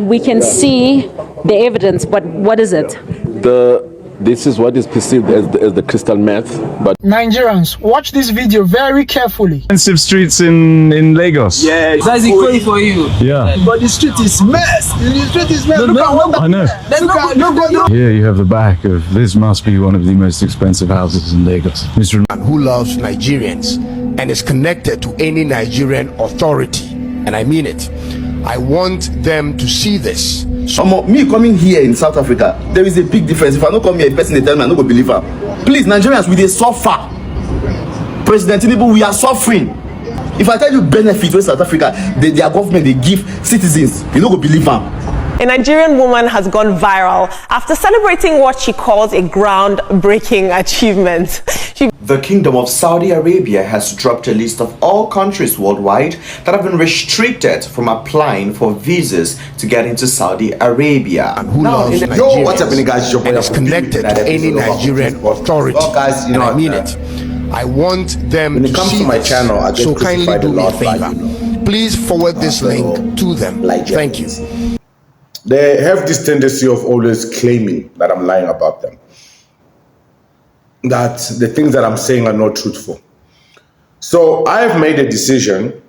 We can see the evidence, but what is it? This is what is perceived as the crystal meth, but Nigerians, watch this video very carefully. Expensive streets in Lagos. Yeah, that's equally for you. Yeah. But the street is mess. The street is mess. Look at what I know. Here you have the back of, this must be one of the most expensive houses in Lagos. Mr. Who loves Nigerians and is connected to any Nigerian authority, and I mean it. I want them to see this. Me coming here in South Africa, there is a big difference. If I don't come here, a person they tell me I don't go believe her. Please, Nigerians, we dey suffer. President Tinubu, we are suffering. If I tell you benefits with South Africa, their government they give citizens, you don't go believe her. A Nigerian woman has gone viral after celebrating what she calls a groundbreaking achievement. The Kingdom of Saudi Arabia has dropped a list of all countries worldwide that have been restricted from applying for visas to get into Saudi Arabia. And who loves Nigerians what's happening, guys? And is connected to any Nigerian authority. Well, guys, you know, I mean it. I want them when it comes to my channel, I so kindly do me a favor. Please forward this link to them. Thank you. They have this tendency of always claiming that I'm lying about them, that the things that I'm saying are not truthful. So I have made a decision,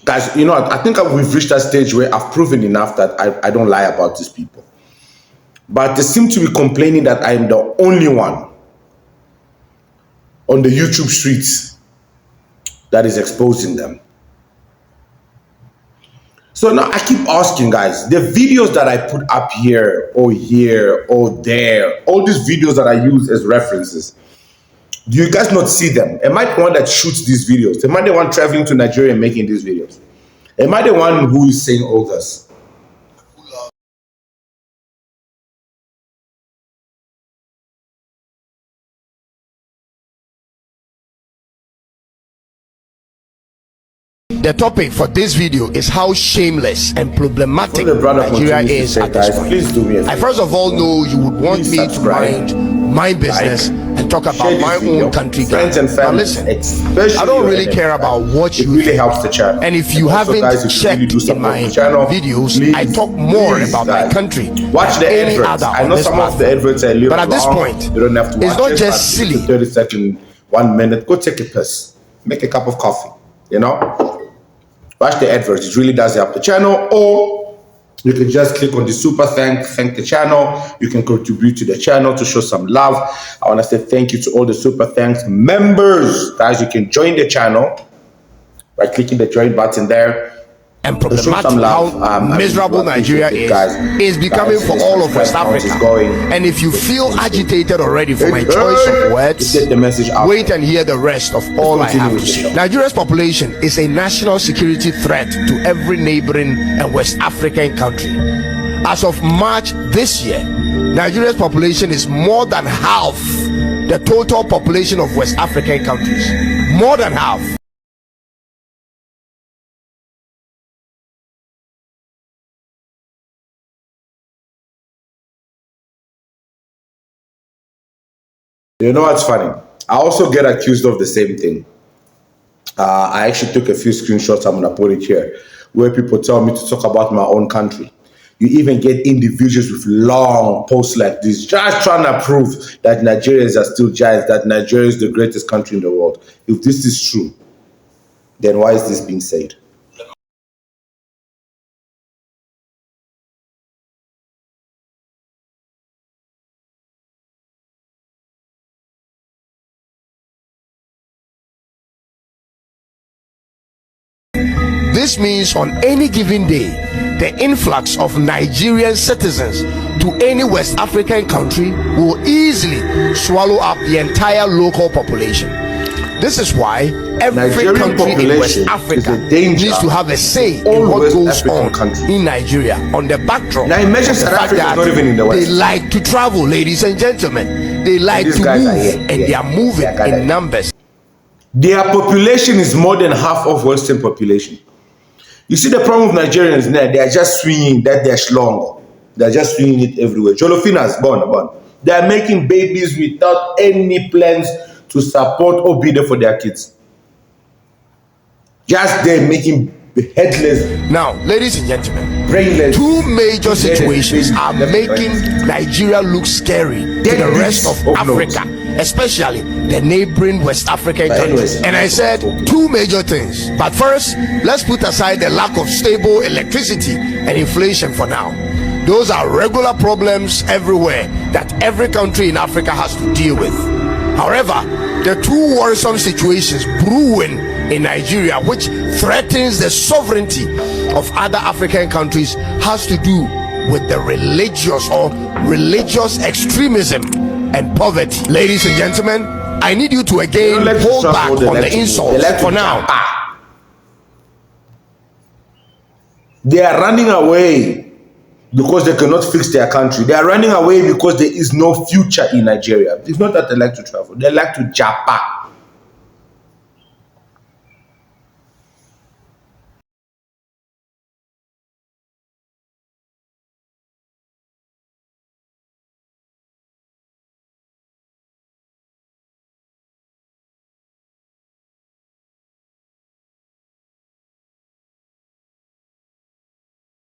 guys. You know, I think we've reached that stage where I've proven enough that I don't lie about these people. But they seem to be complaining that I am the only one on the YouTube streets that is exposing them. So now I keep asking, guys, the videos that I put up here or there, all these videos that I use as references, do you guys not see them? Am I the one that shoots these videos? Am I the one traveling to Nigeria and making these videos? Am I the one who is saying all this? The topic for this video is how shameless and problematic Nigeria is at this point. Please do me a favor. I first of all know you would want me to mind my business and talk about my own country. Friends and family. Now listen, I don't really care about what you really helps the channel. And if you haven't checked in my videos, I talk more about my country. Watch the adverts. I know some of the adverts are a little but at this point, you don't have to watch it's not just silly. 30 seconds, 1 minute. Go take a piss. Make a cup of coffee. You know? Watch the adverts. It really does help the channel. Or you can just click on the super thank the channel. You can contribute to the channel to show some love. I want to say thank you to all the super thanks members. Guys, you can join the channel by clicking the join button there. And problematic how miserable Nigeria is becoming for all of West Africa. And if you feel agitated already for my choice of words, get the message out. Wait and hear the rest of all I have to say. Nigeria's population is a national security threat to every neighboring and West African country. As of March this year, Nigeria's population is more than half the total population of West African countries. More than half. You know what's funny? I also get accused of the same thing. I actually took a few screenshots. I'm gonna put it here, where people tell me to talk about my own country. You even get individuals with long posts like this, just trying to prove that Nigerians are still giants, that Nigeria is the greatest country in the world. If this is true, then why is this being said? This means on any given day, the influx of Nigerian citizens to any West African country will easily swallow up the entire local population. This is why every country in West Africa needs to have a say in what goes on in Nigeria, on the backdrop now imagine South Africa is not even in the West. They like to travel, ladies and gentlemen. They like to move, and they are moving in numbers. Their population is more than half of Western population. You see the problem with Nigerians now, they are just swinging that they're schlong. They're just swinging it everywhere. Jolofinas, born. They are making babies without any plans to support or be there for their kids. Just they're making headless. Now, ladies and gentlemen, Brainless. two major situations are making Nigeria look scary to the rest of Africa, especially the neighboring West African countries. And I said two major things. But first, let's put aside the lack of stable electricity and inflation for now. Those are regular problems everywhere that every country in Africa has to deal with. However, the two worrisome situations brewing in Nigeria, which threatens the sovereignty of other African countries, has to do with the religious extremism and poverty. Ladies and gentlemen, I need you to again hold back on the insults for now. They are running away because they cannot fix their country. They are running away because there is no future in Nigeria. It's not that they like to travel. They like to japa.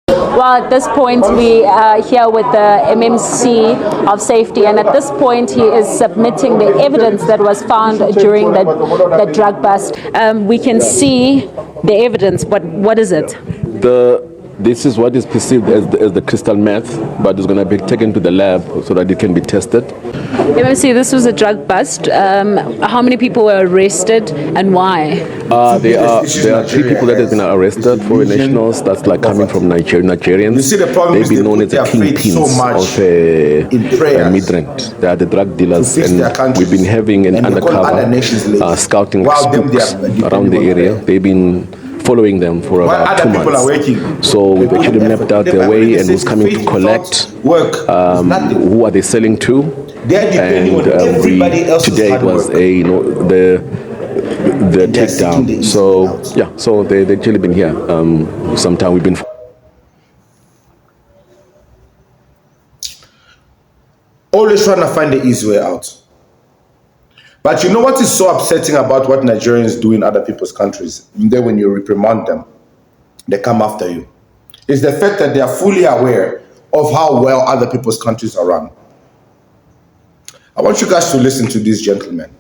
Well, at this point, we are here with the MMC of Safety, and at this point, he is submitting the evidence that was found during the drug bust. We can see the evidence, but what is it? This is what is perceived as the crystal meth, but it's going to be taken to the lab so that it can be tested. MMC, this was a drug bust. How many people were arrested and why? There are 3 people that have been arrested, foreign nationals. That's like coming from Nigerians. You see, the problem They've is been they known put as the their faith so kingpins much of migrants. They are the drug dealers, and we've been having an undercover scouting spooks around the area. They've been following them for about 2 months. So we've actually mapped out their way and who's coming to collect, who are they selling to, and today it was the takedown. So yeah, so they've actually been here sometime. We've been always trying to find the easy way out. But you know what is so upsetting about what Nigerians do in other people's countries? And then when you reprimand them, they come after you. It's the fact that they are fully aware of how well other people's countries are run. I want you guys to listen to this gentleman.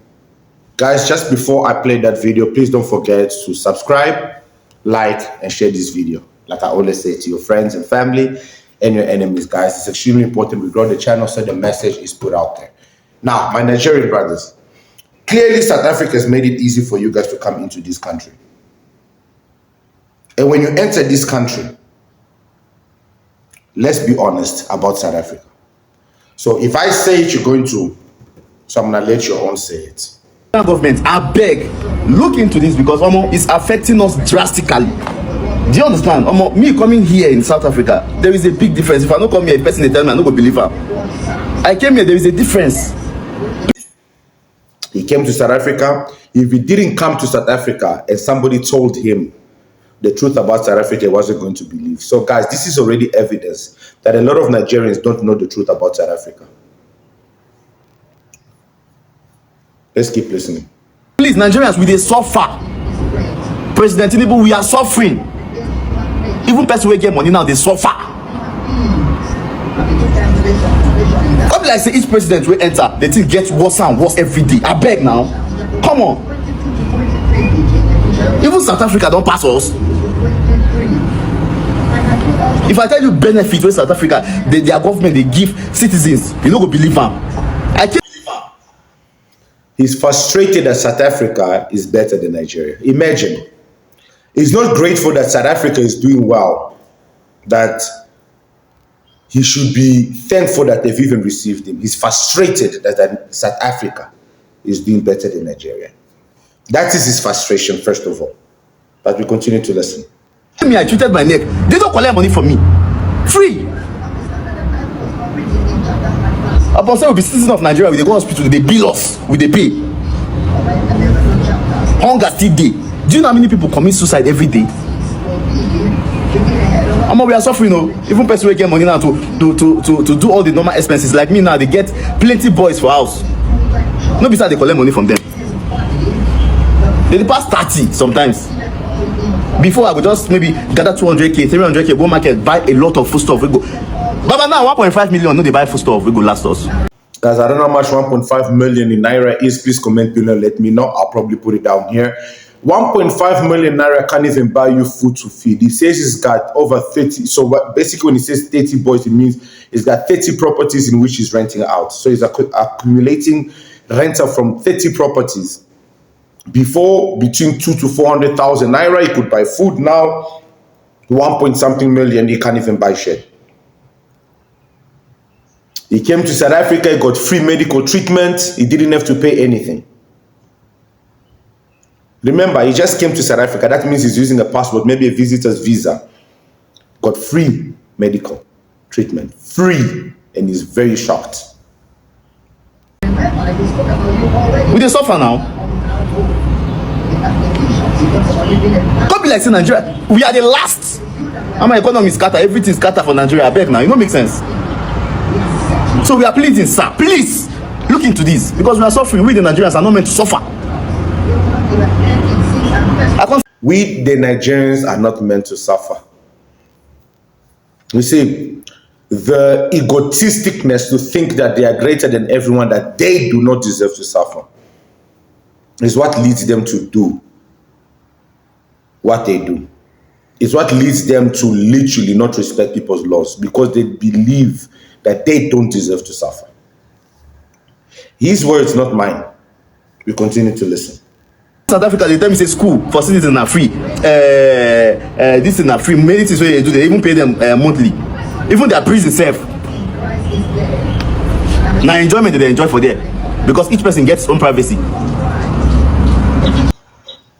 Guys, just before I play that video, please don't forget to subscribe, like, and share this video. Like I always say, to your friends and family and your enemies, guys. It's extremely important we grow the channel so the message is put out there. Now, my Nigerian brothers, clearly, South Africa has made it easy for you guys to come into this country. And when you enter this country, let's be honest about South Africa. So if I say it, you're going to, so I'm going to let your own say it. Government, I beg, look into this because it's affecting us drastically. Do you understand? Me coming here in South Africa, there is a big difference. If I don't come here, a person they tell me, I don't go believe her. I came here, there is a difference. He came to South Africa. If he didn't come to South Africa and somebody told him the truth about South Africa, he wasn't going to believe. So guys, this is already evidence that a lot of Nigerians don't know the truth about South Africa. Let's keep listening. Please, Nigerians, we dey suffer. President Tinubu, we are suffering. Even person wey get money now, they suffer. Come like say each president will enter, the thing gets worse and worse every day. I beg now. Come on. Even South Africa don't pass us. If I tell you benefit with South Africa, their government they give citizens, you don't go believe them. I can't believe them. He's frustrated that South Africa is better than Nigeria. Imagine. It's not grateful that South Africa is doing well, that he should be thankful that they've even received him. He's frustrated that South Africa is doing better than Nigeria. That is his frustration, first of all. But we continue to listen. Me, I treated my neck. They don't collect money from me. Free. Upon say we be citizens of Nigeria, we dey go hospital, they bill us, we dey pay. Hunger still dey. Do you know how many people commit suicide every day? We are suffering, even person will get money now to do all the normal expenses. Like me now, they get plenty boys for house. No besides they collect money from them. They pass 30 sometimes. Before I would just maybe gather 200k, 300k, go market, buy a lot of food stuff. We go. But now 1.5 million, no, they buy food stuff. We go last us. Guys, I don't know how much 1.5 million in Naira is. Please comment below, let me know. I'll probably put it down here. 1.5 million Naira can't even buy you food to feed. He says he's got over 30. So basically when he says 30 boys, it means he's got 30 properties in which he's renting out. So he's accumulating rental from 30 properties. Before, between 2 to 400,000 Naira, he could buy food. Now, 1.something million, he can't even buy shit. He came to South Africa, he got free medical treatment, he didn't have to pay anything. Remember, he just came to South Africa, that means he's using a passport, maybe a visitor's visa. Got free medical treatment, free, and he's very shocked. We dey suffer now. Come be like say Nigeria, we are the last. Our economy scatter, everything scatter for Nigeria. I beg now, it don't make sense. So we are pleading, sir, please look into this because we are suffering. We the Nigerians are not meant to suffer. We the Nigerians are not meant to suffer. You see, the egotisticness to think that they are greater than everyone, that they do not deserve to suffer, is what leads them to do what they do. It's what leads them to literally not respect people's laws because they believe that they don't deserve to suffer. His words, not mine. We continue to listen. South Africa, they tell me say school for citizens are free. This is not free. Many things where they do, they even pay them monthly. Even their prison self. Now enjoyment they enjoy for there because each person gets his own privacy.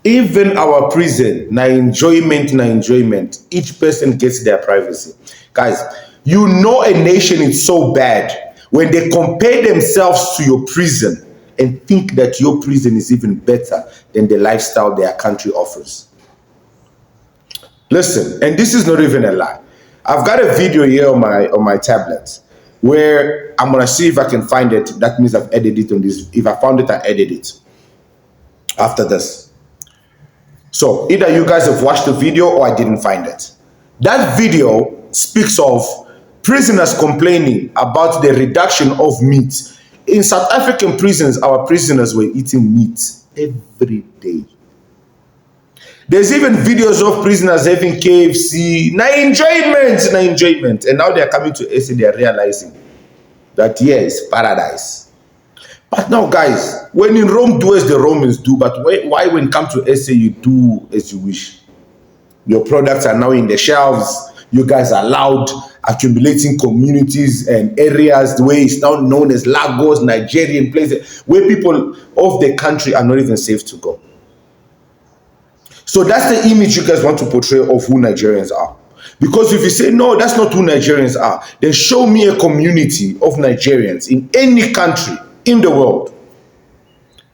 Even our prison, na enjoyment, each person gets their privacy. Guys, you know a nation is so bad when they compare themselves to your prison and think that your prison is even better than the lifestyle their country offers. Listen, and this is not even a lie. I've got a video here on my tablet where I'm gonna see if I can find it. That means I've edited it on this. If I found it, I edit it after this. So either you guys have watched the video or I didn't find it. That video speaks of prisoners complaining about the reduction of meat. In South African prisons, our prisoners were eating meat every day. There's even videos of prisoners having KFC, na enjoyment. And now they're coming to SA, they're realizing that yes, paradise. But now, guys, when in Rome, do as the Romans do. But why when you come to SA, you do as you wish? Your products are now in the shelves. You guys are loud, accumulating communities and areas, the way it's now known as Lagos, Nigerian places, where people of the country are not even safe to go. So that's the image you guys want to portray of who Nigerians are. Because if you say, no, that's not who Nigerians are, then show me a community of Nigerians in any country in the world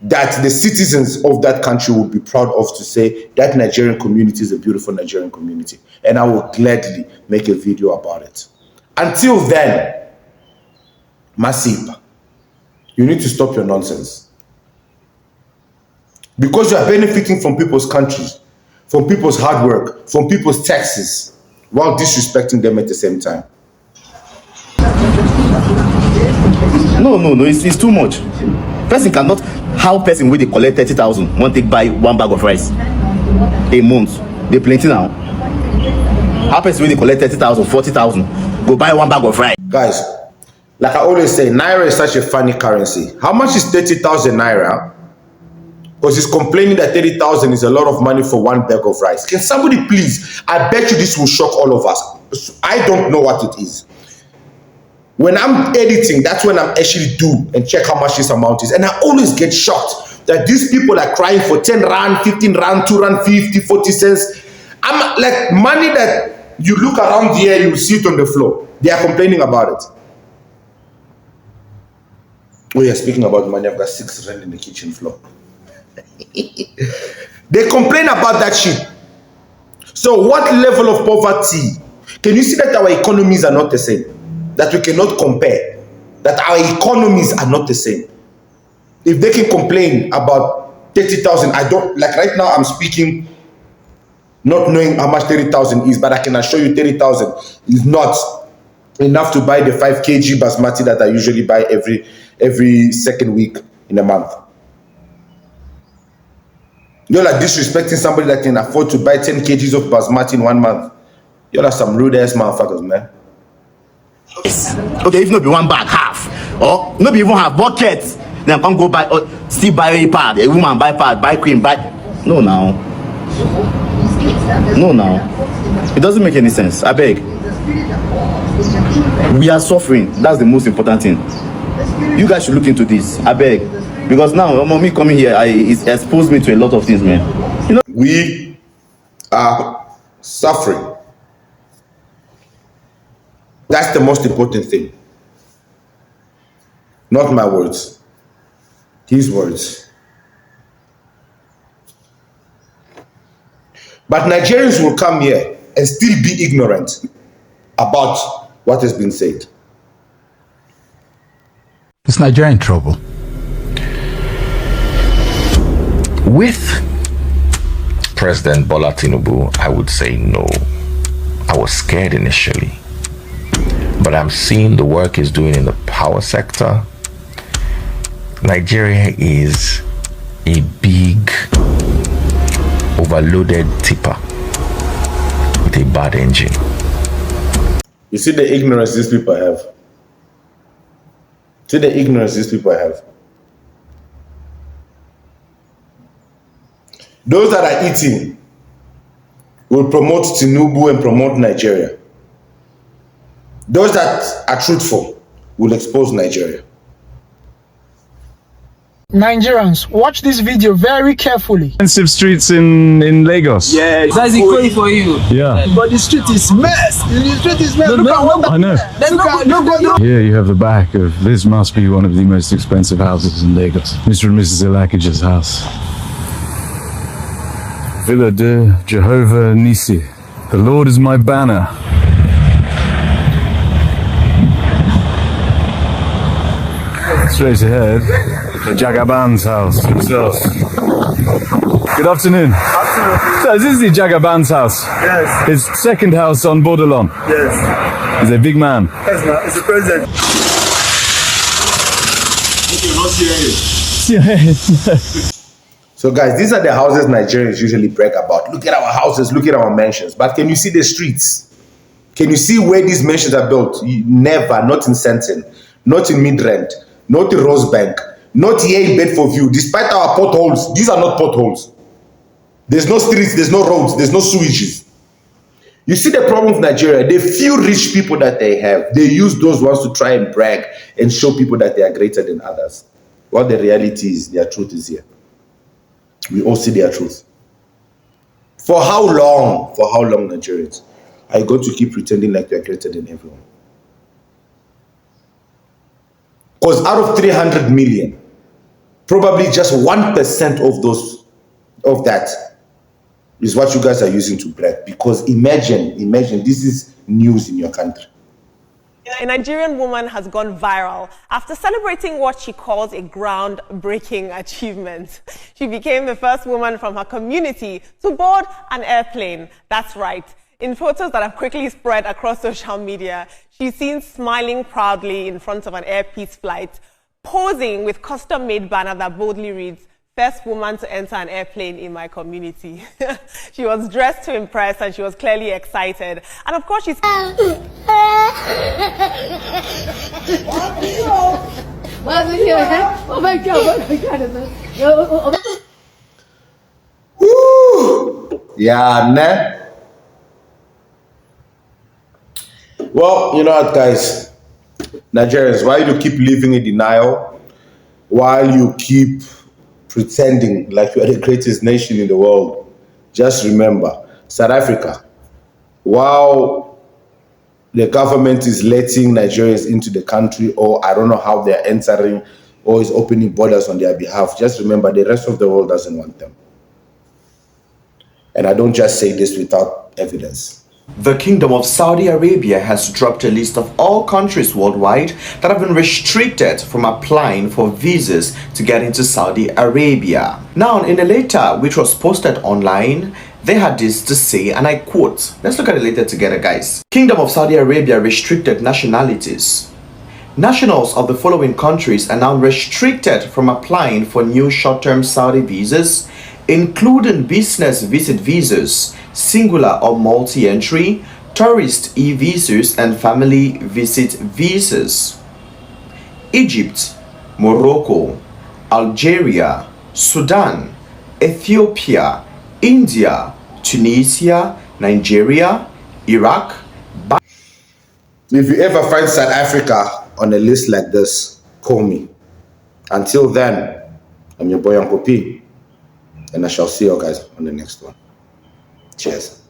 that the citizens of that country would be proud of to say that Nigerian community is a beautiful Nigerian community. And I will gladly make a video about it. Until then, Masip, you need to stop your nonsense. Because you are benefiting from people's countries, from people's hard work, from people's taxes, while disrespecting them at the same time. No, it's too much. Person cannot, how person will they collect 30,000 want to buy one bag of rice a month? They plenty now. How person will they collect 30,000, 40,000 go buy one bag of rice? Guys, like I always say, Naira is such a funny currency. How much is 30,000 Naira? Because he's complaining that 30,000 is a lot of money for one bag of rice. Can somebody please, I bet you this will shock all of us. I don't know what it is. When I'm editing, that's when I'm actually do and check how much this amount is. And I always get shocked that these people are crying for 10 rand, 15 rand, 2 rand, 50, 40 cents. I'm like money that you look around here, you see it on the floor. They are complaining about it. Oh yeah, speaking about money, I've got 6 rand in the kitchen floor. They complain about that shit. So what level of poverty? Can you see that our economies are not the same? That we cannot compare, that our economies are not the same. If they can complain about 30,000, I don't, like right now I'm speaking not knowing how much 30,000 is, but I can assure you 30,000 is not enough to buy the 5 kg basmati that I usually buy every second week in a month. You're like disrespecting somebody that can afford to buy 10 kgs of basmati in 1 month. You're like some rude ass motherfuckers, man. Okay, if not be one bag half, or not be even have buckets, then come go buy, or still buy a pad. A woman buy pad, buy cream, buy. No, now. No, now. It doesn't make any sense. I beg. We are suffering. That's the most important thing. You guys should look into this. I beg. Because now, me coming here, it exposed me to a lot of things, man. You know, we are suffering. That's the most important thing. Not my words. His words. But Nigerians will come here and still be ignorant about what has been said. Is Nigeria in trouble? With President Bola Tinubu, I would say no. I was scared initially. But I'm seeing the work he's doing in the power sector. Nigeria is a big, overloaded tipper with a bad engine. You see the ignorance these people have. See the ignorance these people have. Those that are eating will promote Tinubu and promote Nigeria. Those that are truthful will expose Nigeria. Nigerians, watch this video very carefully. Expensive streets in Lagos. Yeah, that's equally for you. Yeah. But the street is mess. The street is mess. Look at what I know. Here you have the back of, this must be one of the most expensive houses in Lagos. Mr. and Mrs. Elakaja's house. Villa de Jehovah Nisi. The Lord is my banner. Straight ahead, the Jagaban's house himself. Good afternoon. So this is the Jagaban's house. Yes. His second house on Bordelon. Yes. He's a big man. Yes, man. It's the president. So guys, these are the houses Nigerians usually brag about. Look at our houses, look at our mansions. But can you see the streets? Can you see where these mansions are built? Never, not in Senton, not in Midrand, not in Rosebank, not here in Bedfordview. Despite our potholes, these are not potholes. There's no streets, there's no roads, there's no sewages. You see the problem with Nigeria, the few rich people that they have, they use those ones to try and brag and show people that they are greater than others. What the reality is, their truth is here. We all see their truth. For how long, Nigerians, are you going to keep pretending like you are greater than everyone? Because out of 300 million, probably just 1% of that is what you guys are using to brag. Because imagine, this is news in your country. A Nigerian woman has gone viral after celebrating what she calls a groundbreaking achievement. She became the first woman from her community to board an airplane. That's right. In photos that have quickly spread across social media, she's seen smiling proudly in front of an Air Peace flight, posing with custom-made banner that boldly reads, "First woman to enter an airplane in my community." She was dressed to impress and she was clearly excited. And of course she's... Oh my God. Woo! Yeah, nah. Well, you know what, guys? Nigerians, while you keep living in denial, while you keep pretending like you are the greatest nation in the world, just remember, South Africa, while the government is letting Nigerians into the country, or I don't know how they're entering, or is opening borders on their behalf, just remember the rest of the world doesn't want them. And I don't just say this without evidence. The Kingdom of Saudi Arabia has dropped a list of all countries worldwide that have been restricted from applying for visas to get into Saudi Arabia. Now, in a letter which was posted online, They had this to say, and I quote. Let's look at it later together, guys. Kingdom of Saudi Arabia restricted nationalities. Nationals of the following countries are now restricted from applying for new short-term Saudi visas, including business visit visas, singular or multi-entry, tourist e-visas, and family visit visas. Egypt, Morocco, Algeria, Sudan, Ethiopia, India, Tunisia, Nigeria, Iraq. If you ever find South Africa on a list like this, call me. Until then, I'm your boy Uncle P, and I shall see you guys on the next one. Cheers.